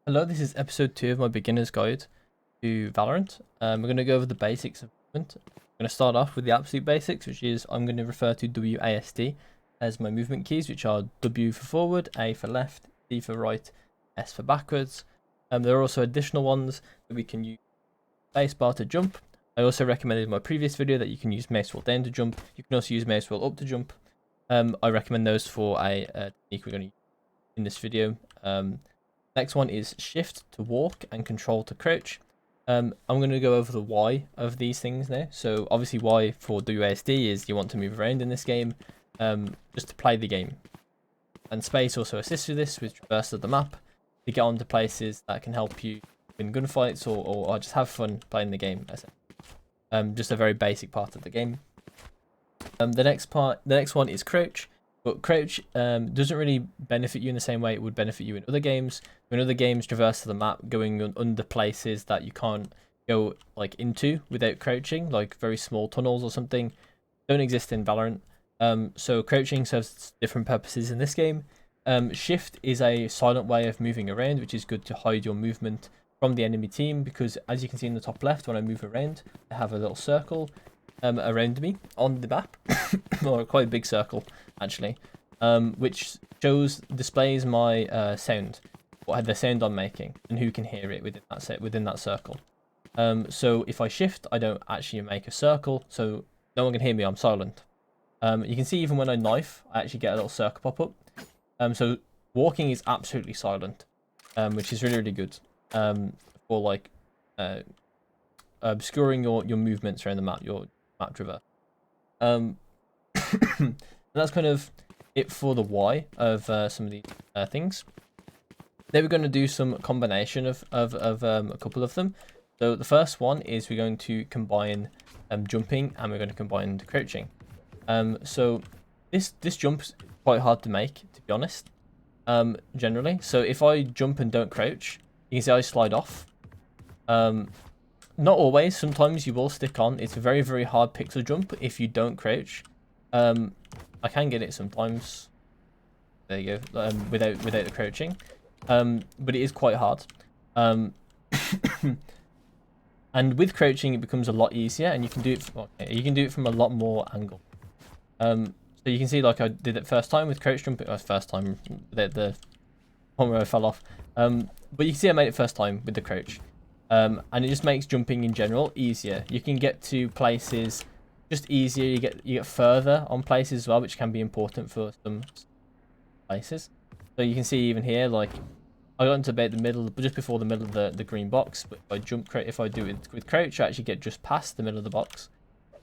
Hello, this is episode 2 of my beginner's guide to Valorant. We're going to go over the basics of movement. I'm going to start off with the absolute basics, which is I'm going to refer to WASD as my movement keys, which are W for forward, A for left, D for right, S for backwards. There are also additional ones that we can use spacebar to jump. I also recommended in my previous video that you can use mouse wheel down to jump. You can also use mouse wheel up to jump. I recommend those for a technique we're going to use in this video. Next one is shift to walk and control to crouch. I'm going to go over the Y of these things now. So obviously Y for WASD is you want to move around in this game just to play the game. And space also assists with this, with traverse of the map, to get onto places that can help you win gunfights or just have fun playing the game. Just a very basic part of the game. The next one is crouch. But crouch doesn't really benefit you in the same way it would benefit you in other games. In other games, traverse the map, going under places that you can't go into without crouching, like very small tunnels or something, don't exist in Valorant. So crouching serves different purposes in this game. Shift is a silent way of moving around, which is good to hide your movement from the enemy team, because as you can see in the top left, when I move around, I have a little circle around me on the map, or quite a big circle actually, which displays my sound, what the sound I'm making, and who can hear it within that circle. So if I shift, I don't actually make a circle, so no one can hear me. I'm silent. You can see even when I knife, I actually get a little circle pop up. So walking is absolutely silent, which is really good for obscuring your movements around the map, your map traverse. That's kind of it for the Y of some of these things. Then we're going to do some combination of a couple of them. So the first one is we're going to combine jumping, and we're going to combine crouching. So this jump's quite hard to make, to be honest, generally. So if I jump and don't crouch, you can see I slide off. Not always. Sometimes you will stick on. It's a very hard pixel jump if you don't crouch. I can get it sometimes. There you go. Without the crouching, but it is quite hard. And with crouching, it becomes a lot easier, and you can do it. You can do it from a lot more angle. So you can see, like I did it first time with crouch jumping. First time the one where I fell off. But you can see I made it first time with the crouch. And it just makes jumping in general easier. You can get to places just easier. You get further on places as well, which can be important for some places. So you can see even here, like I got into about the middle, just before the middle of the green box. But if I do it with crouch, I actually get just past the middle of the box.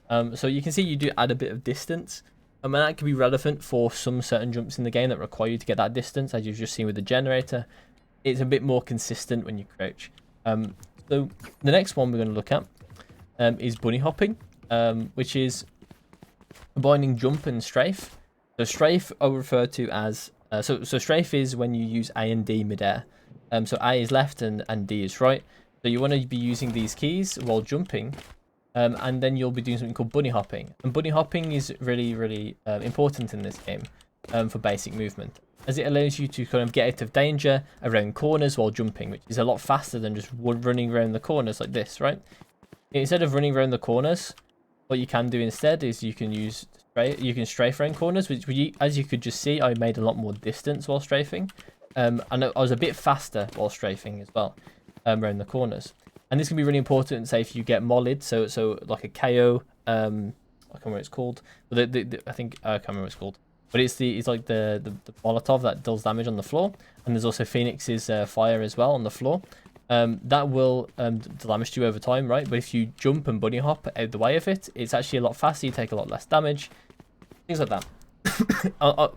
So you can see you do add a bit of distance. And that can be relevant for some certain jumps in the game that require you to get that distance, as you've just seen with the generator. It's a bit more consistent when you crouch. So the next one we're going to look at is bunny hopping, which is combining jump and strafe. So strafe I'll refer to as so strafe is when you use A and D midair. So A is left and D is right. So you want to be using these keys while jumping, and then you'll be doing something called bunny hopping. And bunny hopping is really important in this game for basic movement, as it allows you to kind of get out of danger around corners while jumping, which is a lot faster than just running around the corners like this, right? Instead of running around the corners, what you can do instead is you can strafe around corners, which as you could just see, I made a lot more distance while strafing. And I was a bit faster while strafing as well around the corners. And this can be really important, say if you get mollied, so like a KO, I can't remember what it's called. But I think I can't remember what it's called. But it's like the Molotov that deals damage on the floor, and there's also Phoenix's fire as well on the floor. That will damage to you over time, right? But if you jump and bunny hop out the way of it, it's actually a lot faster. You take a lot less damage, things like that.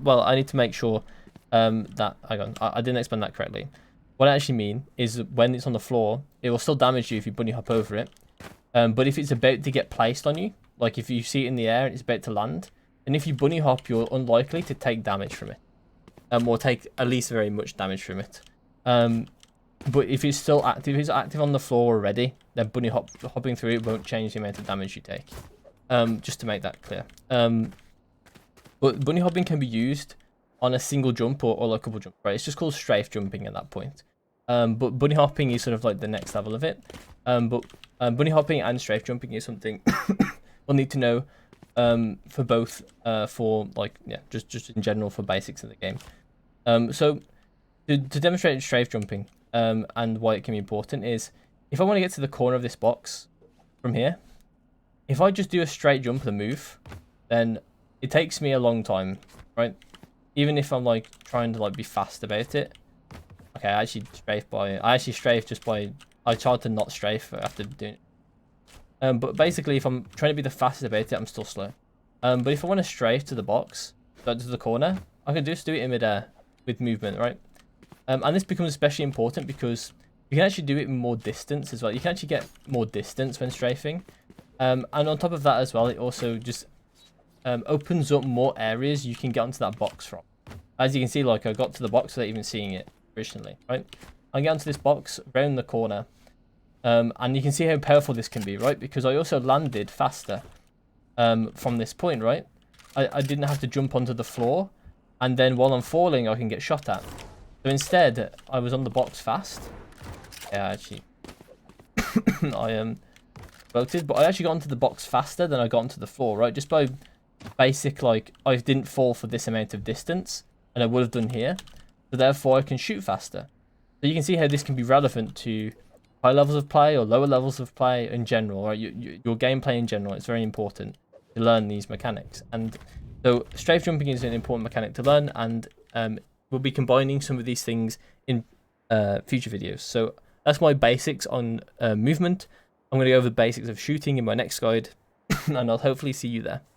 Well, I need to make sure that I didn't explain that correctly. What I actually mean is when it's on the floor, it will still damage you if you bunny hop over it. But if it's about to get placed on you, like if you see it in the air and it's about to land, and if you bunny hop, you're unlikely to take damage from it, or take at least very much damage from it. But if it's still active, if it's active on the floor already, then hopping through it won't change the amount of damage you take. Just to make that clear. But bunny hopping can be used on a single jump or a couple jumps, right? It's just called strafe jumping at that point. But bunny hopping is sort of like the next level of it. But bunny hopping and strafe jumping is something we'll need to know for both for like just in general for basics of the game. So to demonstrate strafe jumping and why it can be important is if I want to get to the corner of this box from here, if I just do a straight jump and move, then it takes me a long time, right? Even if I'm like trying to like be fast about it. Okay, I actually strafe just by I tried to not strafe after doing it. But basically, if I'm trying to be the fastest about it, I'm still slow. But if I want to strafe to the box, to the corner, I can just do it in midair with movement, right? And this becomes especially important because you can actually do it in more distance as well. You can actually get more distance when strafing. And on top of that as well, it also just opens up more areas you can get onto that box from. As you can see, like I got to the box without even seeing it originally, right? I get onto this box round the corner, and you can see how powerful this can be, right? Because I also landed faster from this point, right? I didn't have to jump onto the floor, and then while I'm falling, I can get shot at. So instead, I was on the box fast. Yeah, actually, I voted, but I actually got onto the box faster than I got onto the floor, right? Just by basic, like, I didn't fall for this amount of distance, and I would have done here. So therefore, I can shoot faster. So you can see how this can be relevant to high levels of play or lower levels of play in general, right? Your gameplay in general, it's very important to learn these mechanics. And so strafe jumping is an important mechanic to learn, and we'll be combining some of these things in future videos. So that's my basics on movement. I'm going to go over the basics of shooting in my next guide, and I'll hopefully see you there.